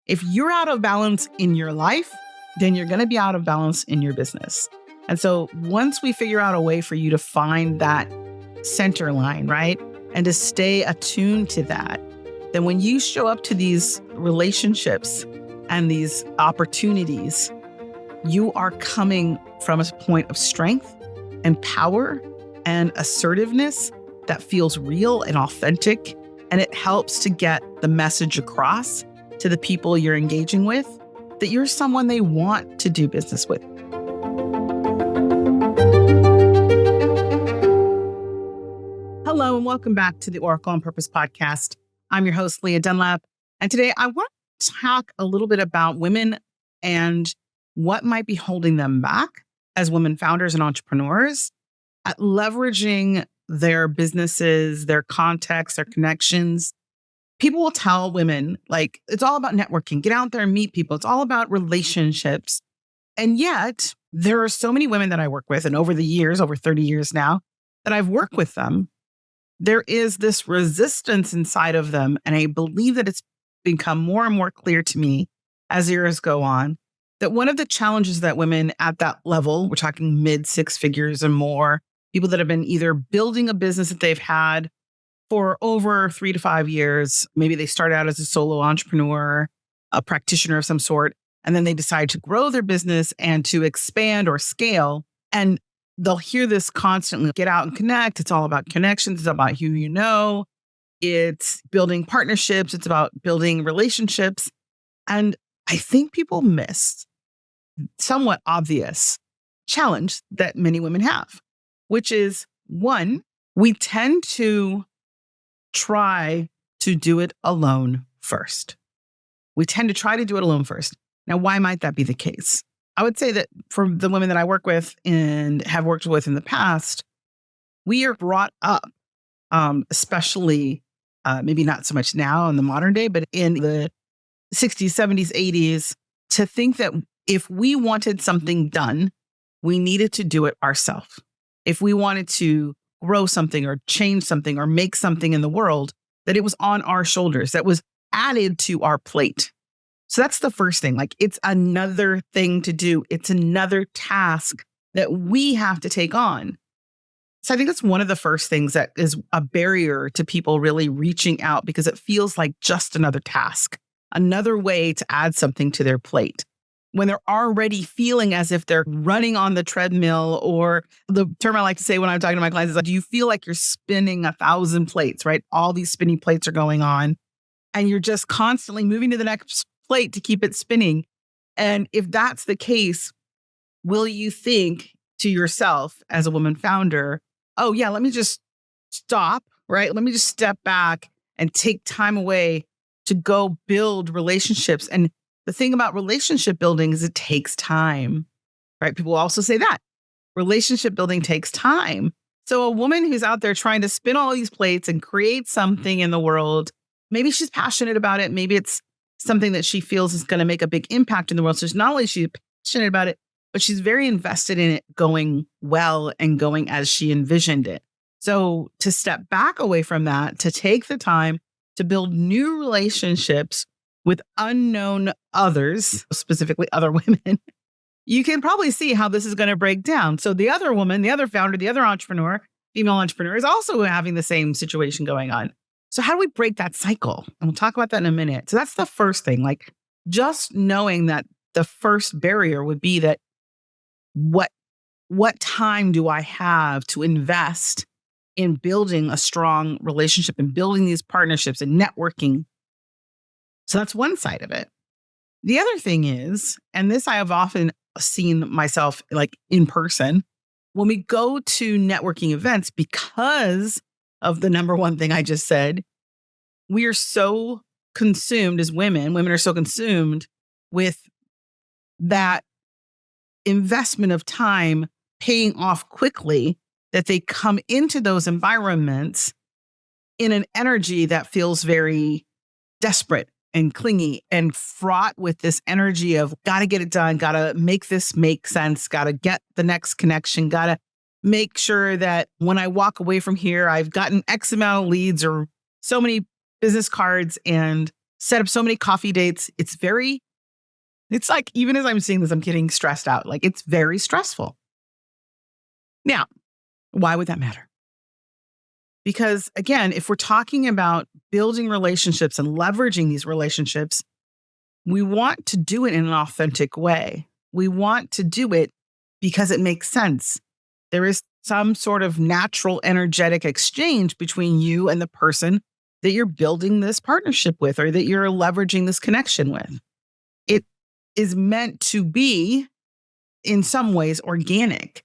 If you're out of balance in your life, then you're going to be out of balance in your business. And so once we figure out a way for you to find that center line, right? And to stay attuned to that, then when you show up to these relationships and these opportunities, you are coming from a point of strength and power and assertiveness that feels real and authentic. And it helps to get the message across to the people you're engaging with that you're someone they want to do business with. Hello, and welcome back to the Oracle on Purpose podcast. I'm your host, Leah Dunlap. And today I want to talk a little bit about women and what might be holding them back as women founders and entrepreneurs at leveraging their businesses, their contacts, their connections. People will tell women, like, it's all about networking. Get out there and meet people. It's all about relationships. And yet, there are so many women that I work with, and over the years, over 30 years now, that I've worked with them, there is this resistance inside of them. And I believe that it's become more and more clear to me as years go on, that one of the challenges that women at that level, we're talking mid six figures and more, people that have been either building a business that they've had for over 3 to 5 years. Maybe they start out as a solo entrepreneur, a practitioner of some sort, and then they decide to grow their business and to expand or scale. And they'll hear this constantly, get out and connect. It's all about connections. It's about who you know. It's building partnerships. It's about building relationships. And I think people miss somewhat obvious challenge that many women have, which is one, we tend to try to do it alone first. We tend to try to do it alone first. Now, why might that be the case? I would say that for the women that I work with and have worked with in the past, we are brought up, especially maybe not so much now in the modern day, but in the 60s, 70s, 80s, to think that if we wanted something done, we needed to do it ourselves. If we wanted to grow something or change something or make something in the world, that it was on our shoulders, that was added to our plate. So that's the first thing. Like, it's another thing to do. It's another task that we have to take on. So I think that's one of the first things that is a barrier to people really reaching out, because it feels like just another task, another way to add something to their plate, when they're already feeling as if they're running on the treadmill. Or the term I like to say when I'm talking to my clients is, like, do you feel like you're spinning 1,000 plates, right? All these spinning plates are going on and you're just constantly moving to the next plate to keep it spinning. And if that's the case, will you think to yourself as a woman founder, oh yeah, let me just stop, right? Let me just step back and take time away to go build relationships. And the thing about relationship building is it takes time, right? People also say that relationship building takes time. So a woman who's out there trying to spin all these plates and create something in the world, maybe she's passionate about it. Maybe it's something that she feels is going to make a big impact in the world. So not only is she passionate about it, but she's very invested in it going well and going as she envisioned it. So to step back away from that, to take the time to build new relationships with unknown others, specifically other women, you can probably see how this is going to break down. So the other woman, the other founder, the other entrepreneur, female entrepreneur, is also having the same situation going on. So how do we break that cycle? And we'll talk about that in a minute. So that's the first thing, like just knowing that the first barrier would be that what time do I have to invest in building a strong relationship and building these partnerships and networking? So that's one side of it. The other thing is, and this I have often seen myself like in person, when we go to networking events, because of the number one thing I just said, we are so consumed as women are so consumed with that investment of time paying off quickly that they come into those environments in an energy that feels very desperate and clingy and fraught with this energy of got to get it done, got to make this make sense, got to get the next connection, got to make sure that when I walk away from here, I've gotten X amount of leads or so many business cards, and set up so many coffee dates. It's like, even as I'm seeing this, I'm getting stressed out. Like, it's very stressful. Now, why would that matter? Because again, if we're talking about building relationships and leveraging these relationships, we want to do it in an authentic way. We want to do it because it makes sense. There is some sort of natural energetic exchange between you and the person that you're building this partnership with or that you're leveraging this connection with. It is meant to be, in some ways, organic.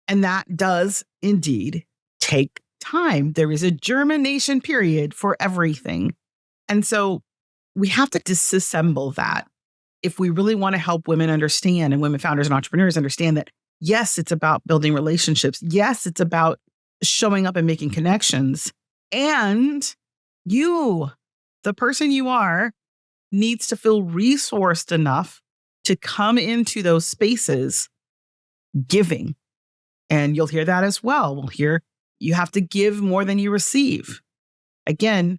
And that does indeed take time. There is a germination period for everything. And so we have to disassemble that if we really want to help women understand and women founders and entrepreneurs understand that, yes, it's about building relationships. Yes, it's about showing up and making connections. And you, the person you are, needs to feel resourced enough to come into those spaces giving. And you'll hear that as well. We'll hear you have to give more than you receive. Again,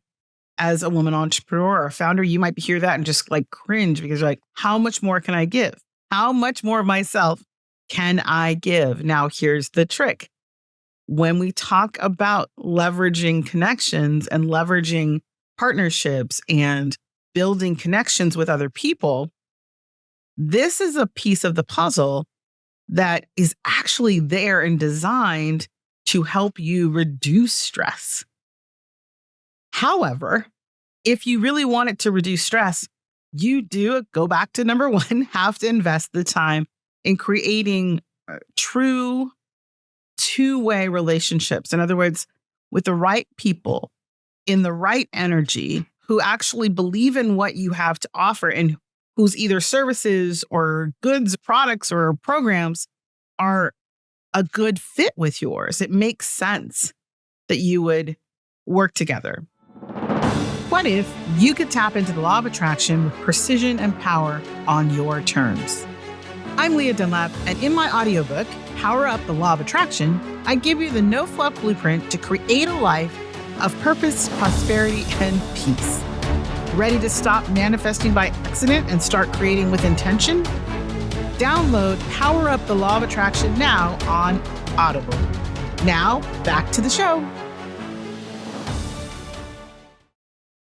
as a woman entrepreneur or a founder, you might hear that and just like cringe because you're like, how much more can I give? How much more of myself can I give? Now, here's the trick. When we talk about leveraging connections and leveraging partnerships and building connections with other people, this is a piece of the puzzle that is actually there and designed to help you reduce stress. However, if you really want it to reduce stress, you do, go back to number one, have to invest the time in creating true two-way relationships. In other words, with the right people, in the right energy, who actually believe in what you have to offer and whose either services or goods, products, or programs are a good fit with yours. It makes sense that you would work together. What if you could tap into the law of attraction with precision and power on your terms? I'm Leah Dunlap, and in my audiobook, Power Up the Law of Attraction, I give you the no-fluff blueprint to create a life of purpose, prosperity, and peace. Ready to stop manifesting by accident and start creating with intention? Download Power Up the Law of Attraction now on Audible. Now, back to the show.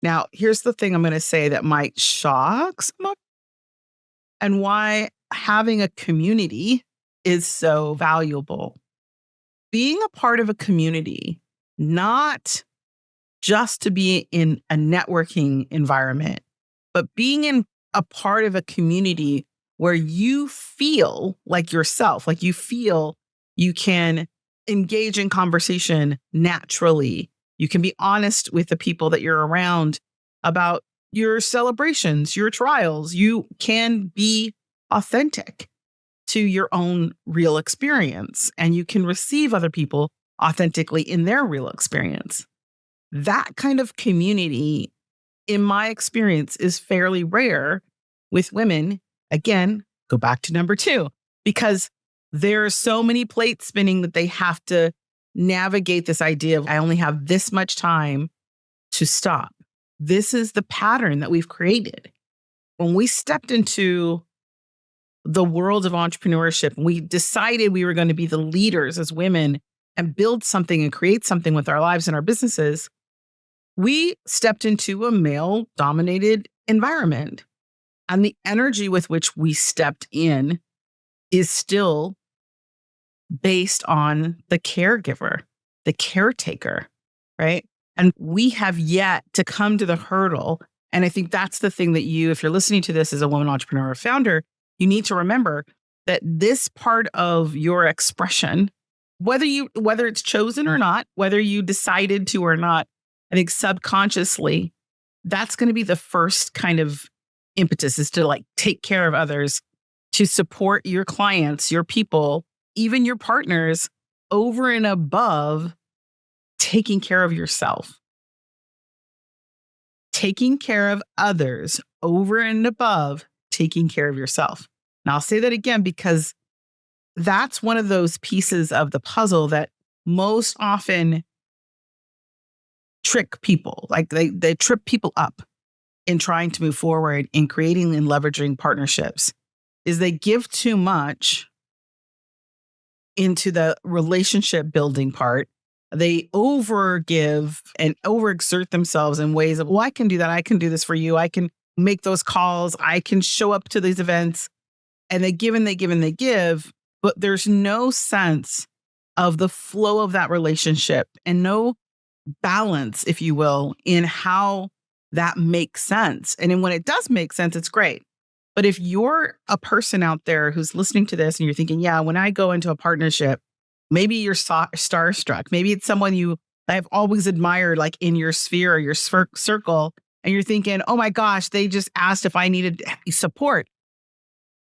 Now, here's the thing I'm going to say that might shock some, and why having a community is so valuable. Being a part of a community, not just to be in a networking environment, but being in a part of a community where you feel like yourself, like you feel you can engage in conversation naturally. You can be honest with the people that you're around about your celebrations, your trials. You can be authentic to your own real experience, and you can receive other people authentically in their real experience. That kind of community, in my experience, is fairly rare with women. Again, go back to number two, because there are so many plates spinning that they have to navigate this idea of, I only have this much time to stop. This is the pattern that we've created. When we stepped into the world of entrepreneurship, we decided we were going to be the leaders as women and build something and create something with our lives and our businesses, we stepped into a male-dominated environment. And the energy with which we stepped in is still based on the caregiver, the caretaker, right? And we have yet to come to the hurdle. And I think that's the thing that you, if you're listening to this as a woman entrepreneur or founder, you need to remember that this part of your expression, whether it's chosen or not, whether you decided to or not, I think subconsciously, that's going to be the first kind of impetus, is to like take care of others, to support your clients, your people, even your partners, over and above taking care of yourself. Taking care of others over and above taking care of yourself. Now, I'll say that again because that's one of those pieces of the puzzle that most often trick people. Like they trip people up. in trying to move forward in creating and leveraging partnerships is they give too much into the relationship building part. They overgive and overexert themselves in ways of, well, I can do that. I can do this for you. I can make those calls. I can show up to these events. And they give and they give and they give, but there's no sense of the flow of that relationship and no balance, if you will, in how that makes sense. And then when it does make sense, it's great. But if you're a person out there who's listening to this and you're thinking, yeah, when I go into a partnership, maybe you're starstruck. Maybe it's someone you I've always admired, like in your sphere or your circle. And you're thinking, oh my gosh, they just asked if I needed support.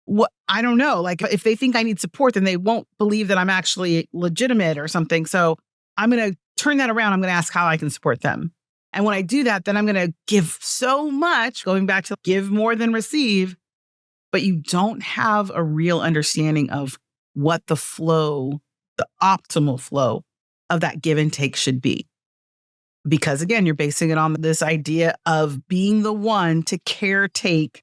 What I don't know. Like if they think I need support, then they won't believe that I'm actually legitimate or something. So I'm going to turn that around. I'm going to ask how I can support them. And when I do that, then I'm going to give so much, going back to give more than receive, but you don't have a real understanding of what the flow, the optimal flow of that give and take should be. Because again, you're basing it on this idea of being the one to caretake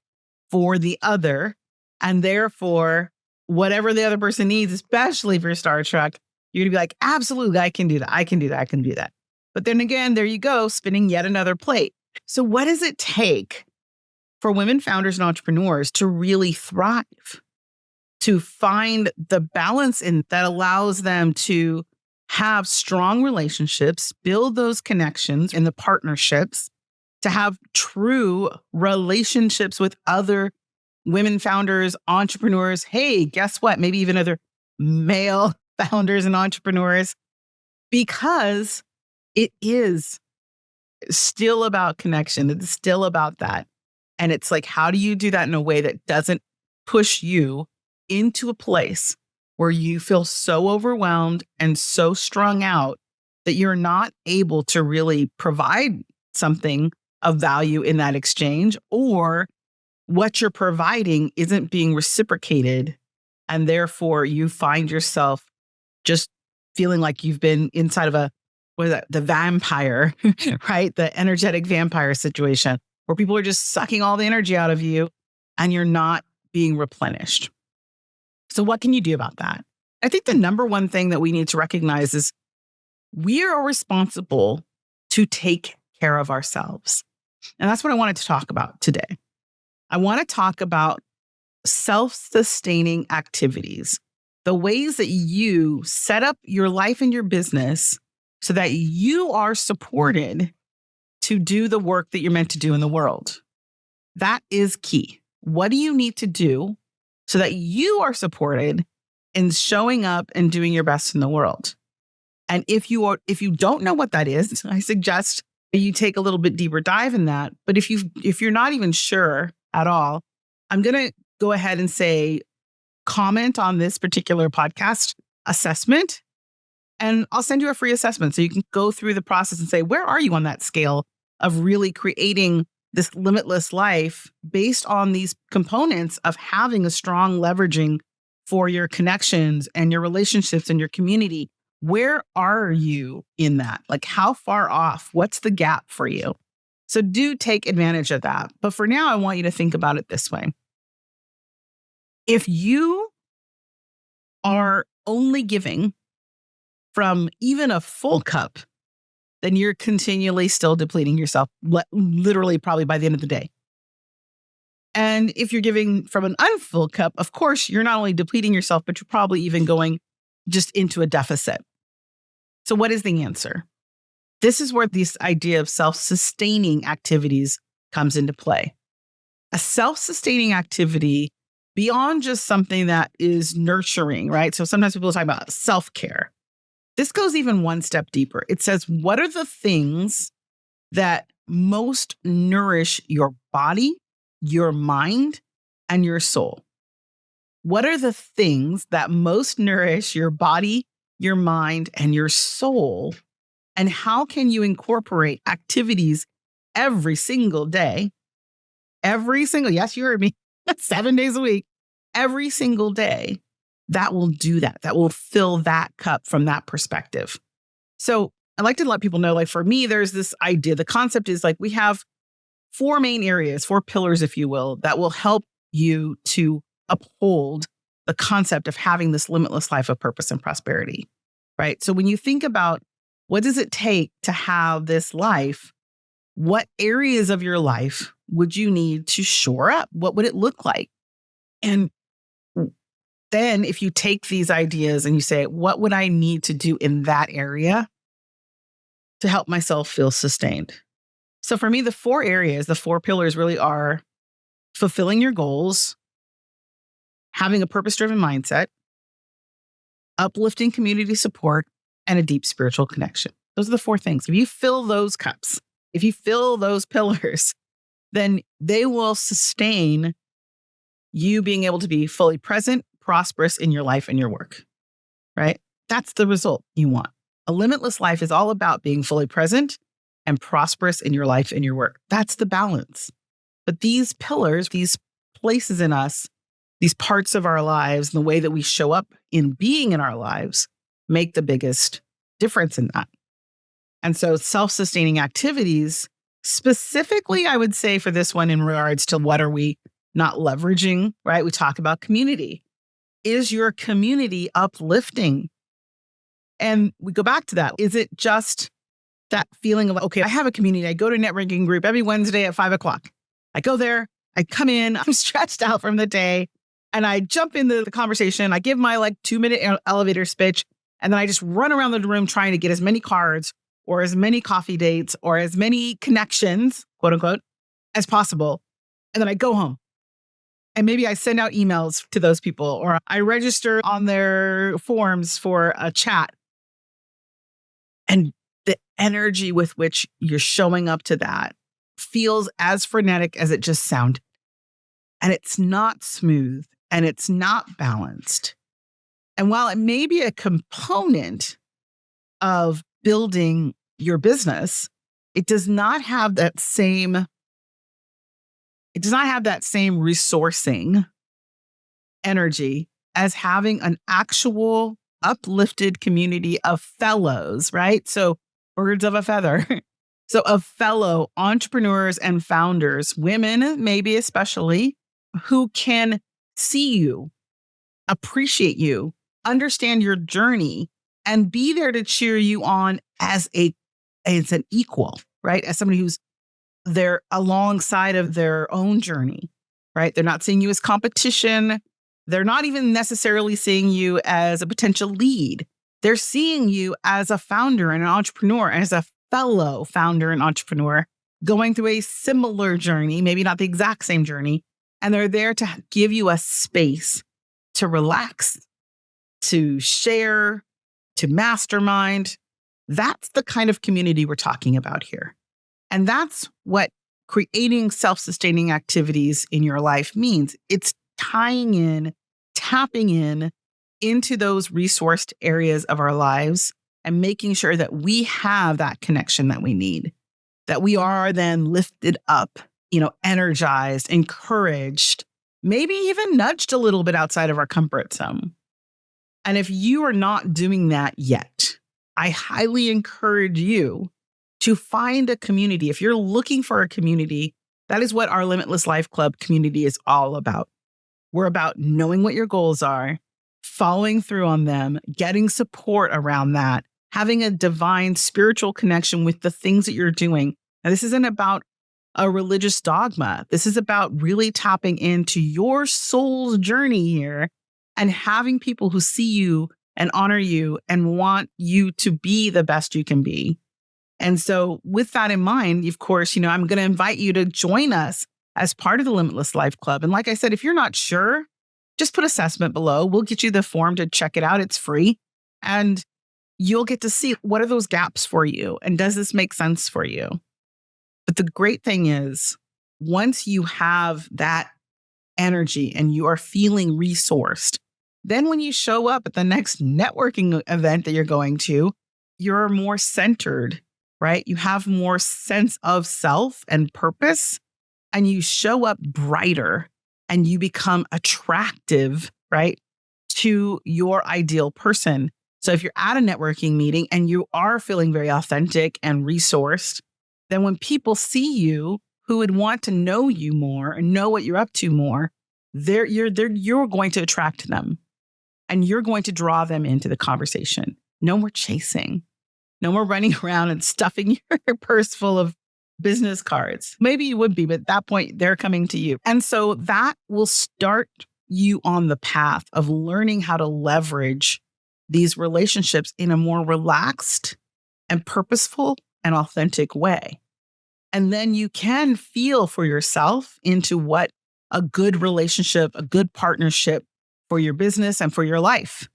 for the other. And therefore, whatever the other person needs, especially for Star Trek, you're going to be like, absolutely, I can do that. I can do that. I can do that. But then again, there you go, spinning yet another plate. So what does it take for women founders and entrepreneurs to really thrive, to find the balance in that allows them to have strong relationships, build those connections in the partnerships, to have true relationships with other women founders, entrepreneurs. Hey, guess what? Maybe even other male founders and entrepreneurs, because it is still about connection. It's still about that. And it's like, how do you do that in a way that doesn't push you into a place where you feel so overwhelmed and so strung out that you're not able to really provide something of value in that exchange, or what you're providing isn't being reciprocated. And therefore you find yourself just feeling like you've been inside of the vampire, right? The energetic vampire situation where people are just sucking all the energy out of you and you're not being replenished. So what can you do about that? I think the number one thing that we need to recognize is we are responsible to take care of ourselves. And that's what I wanted to talk about today. I want to talk about self-sustaining activities, the ways that you set up your life and your business so that you are supported to do the work that you're meant to do in the world. That is key. What do you need to do so that you are supported in showing up and doing your best in the world? And if you don't know what that is, I suggest you take a little bit deeper dive in that. But if you're not even sure at all, I'm going to go ahead and say, comment on this particular podcast assessment, and I'll send you a free assessment so you can go through the process and say, where are you on that scale of really creating this limitless life based on these components of having a strong leveraging for your connections and your relationships and your community? Where are you in that? Like, how far off? What's the gap for you? So do take advantage of that. But for now, I want you to think about it this way. If you are only giving from even a full cup, then you're continually still depleting yourself, literally probably by the end of the day. And if you're giving from an unfull cup, of course, you're not only depleting yourself, but you're probably even going just into a deficit. So what is the answer? This is where this idea of self-sustaining activities comes into play. A self-sustaining activity beyond just something that is nurturing, right? So sometimes people talk about self-care. This goes even one step deeper. It says, what are the things that most nourish your body, your mind, and your soul? What are the things that most nourish your body, your mind, and your soul? And how can you incorporate activities every single day? Yes, you heard me, 7 days a week, every single day, that will do that. That will fill that cup from that perspective. So I like to let people know, like for me, there's this idea. The concept is like we have four main areas, four pillars, if you will, that will help you to uphold the concept of having this limitless life of purpose and prosperity, right? So when you think about what does it take to have this life, what areas of your life would you need to shore up? What would it look like? And then if you take these ideas and you say, what would I need to do in that area to help myself feel sustained? So for me, the four areas, the four pillars really are fulfilling your goals, having a purpose-driven mindset, uplifting community support, and a deep spiritual connection. Those are the four things. If you fill those cups, if you fill those pillars, then they will sustain you being able to be fully present, prosperous in your life and your work, right? That's the result you want. A limitless life is all about being fully present and prosperous in your life and your work. That's the balance. But these pillars, these places in us, these parts of our lives, and the way that we show up in being in our lives make the biggest difference in that. And so self-sustaining activities, specifically, I would say for this one in regards to what are we not leveraging, right? We talk about community. Is your community uplifting? And we go back to that. Is it just that feeling of, okay, I have a community. I go to a networking group every Wednesday at 5:00. I go there, I come in, I'm stretched out from the day, and I jump into the conversation. I give my 2-minute elevator speech, and then I just run around the room trying to get as many cards or as many coffee dates or as many connections, quote unquote, as possible. And then I go home. And maybe I send out emails to those people, or I register on their forms for a chat. And the energy with which you're showing up to that feels as frenetic as it just sounded. And it's not smooth and it's not balanced. And while it may be a component of building your business, it does not have that same resourcing energy as having an actual uplifted community of fellows, right? So birds of a feather. So of fellow entrepreneurs and founders, women maybe especially, who can see you, appreciate you, understand your journey, and be there to cheer you on as an equal, right? As somebody who's there alongside of their own journey, right? They're not seeing you as competition. They're not even necessarily seeing you as a potential lead. They're seeing you as a founder and an entrepreneur, as a fellow founder and entrepreneur going through a similar journey, maybe not the exact same journey. And they're there to give you a space to relax, to share, to mastermind. That's the kind of community we're talking about here. And that's what creating self-sustaining activities in your life means. It's tying in, tapping in into those resourced areas of our lives and making sure that we have that connection that we need, that we are then lifted up, energized, encouraged, maybe even nudged a little bit outside of our comfort zone. And if you are not doing that yet, I highly encourage you to find a community. If you're looking for a community, that is what our Limitless Life Club community is all about. We're about knowing what your goals are, following through on them, getting support around that, having a divine spiritual connection with the things that you're doing. Now, this isn't about a religious dogma. This is about really tapping into your soul's journey here and having people who see you and honor you and want you to be the best you can be. And so with that in mind, of course, I'm going to invite you to join us as part of the Limitless Life Club. And like I said, if you're not sure, just put assessment below. We'll get you the form to check it out. It's free. And you'll get to see what are those gaps for you? And does this make sense for you? But the great thing is, once you have that energy and you are feeling resourced, then when you show up at the next networking event that you're going to, you're more centered, right? You have more sense of self and purpose, and you show up brighter and you become attractive, right, to your ideal person. So if you're at a networking meeting and you are feeling very authentic and resourced, then when people see you who would want to know you more and know what you're up to more, you're going to attract them and you're going to draw them into the conversation. No more chasing. No more running around and stuffing your purse full of business cards. Maybe you would be, but at that point, they're coming to you. And so that will start you on the path of learning how to leverage these relationships in a more relaxed and purposeful and authentic way. And then you can feel for yourself into what a good relationship, a good partnership for your business and for your life.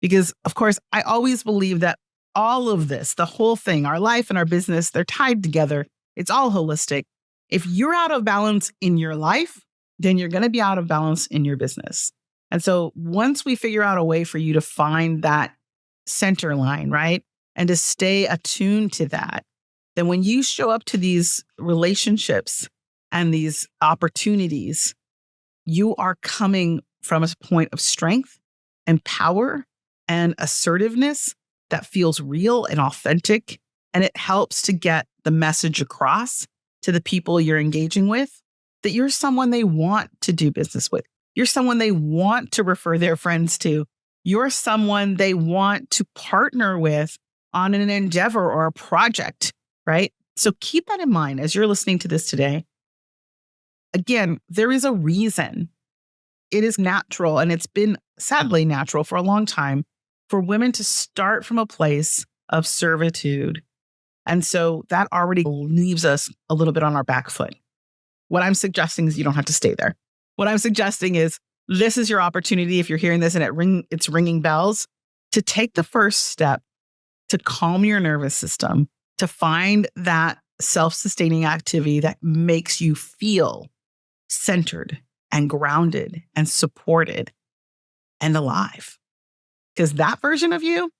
Because, of course, I always believe that all of this, the whole thing, our life and our business, they're tied together. It's all holistic. If you're out of balance in your life, then you're going to be out of balance in your business. And so once we figure out a way for you to find that center line, right, and to stay attuned to that, then when you show up to these relationships and these opportunities, you are coming from a point of strength and power and assertiveness that feels real and authentic. And it helps to get the message across to the people you're engaging with that you're someone they want to do business with. You're someone they want to refer their friends to. You're someone they want to partner with on an endeavor or a project, right? So keep that in mind as you're listening to this today. Again, there is a reason. It is natural, and it's been sadly natural for a long time for women to start from a place of servitude. And so that already leaves us a little bit on our back foot. What I'm suggesting is you don't have to stay there. What I'm suggesting is this is your opportunity, if you're hearing this and it's ringing bells, to take the first step to calm your nervous system, to find that self-sustaining activity that makes you feel centered and grounded and supported and alive. Because that version of you,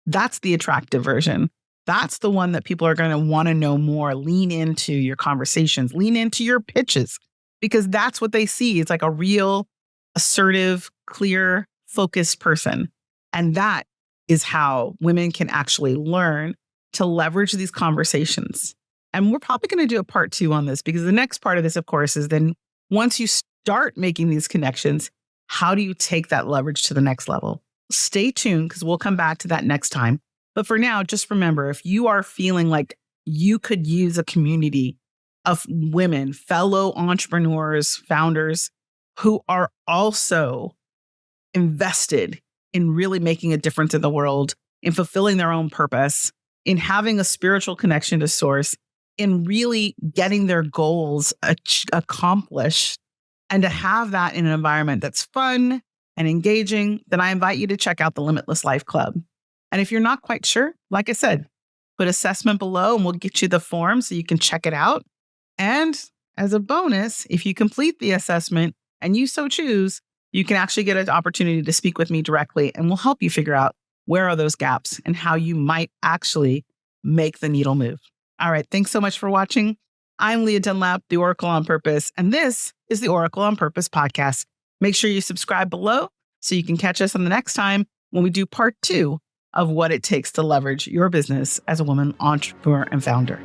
that's the attractive version. That's the one that people are going to want to know more. Lean into your conversations, lean into your pitches, because that's what they see. It's like a real, assertive, clear, focused person. And that is how women can actually learn to leverage these conversations. And we're probably going to do a part 2 on this, because the next part of this, of course, is then once you start making these connections, how do you take that leverage to the next level? Stay tuned, because we'll come back to that next time. But for now, just remember, if you are feeling like you could use a community of women, fellow entrepreneurs, founders, who are also invested in really making a difference in the world, in fulfilling their own purpose, in having a spiritual connection to source, in really getting their goals accomplished, and to have that in an environment that's fun and engaging, then I invite you to check out the Limitless Life Club. And if you're not quite sure, like I said, put assessment below and we'll get you the form so you can check it out. And as a bonus, if you complete the assessment and you so choose, you can actually get an opportunity to speak with me directly, and we'll help you figure out where are those gaps and how you might actually make the needle move. All right. Thanks so much for watching. I'm Leah Dunlap, the Oracle on Purpose, and this is the Oracle on Purpose podcast. Make sure you subscribe below so you can catch us on the next time when we do part 2 of what it takes to leverage your business as a woman entrepreneur and founder.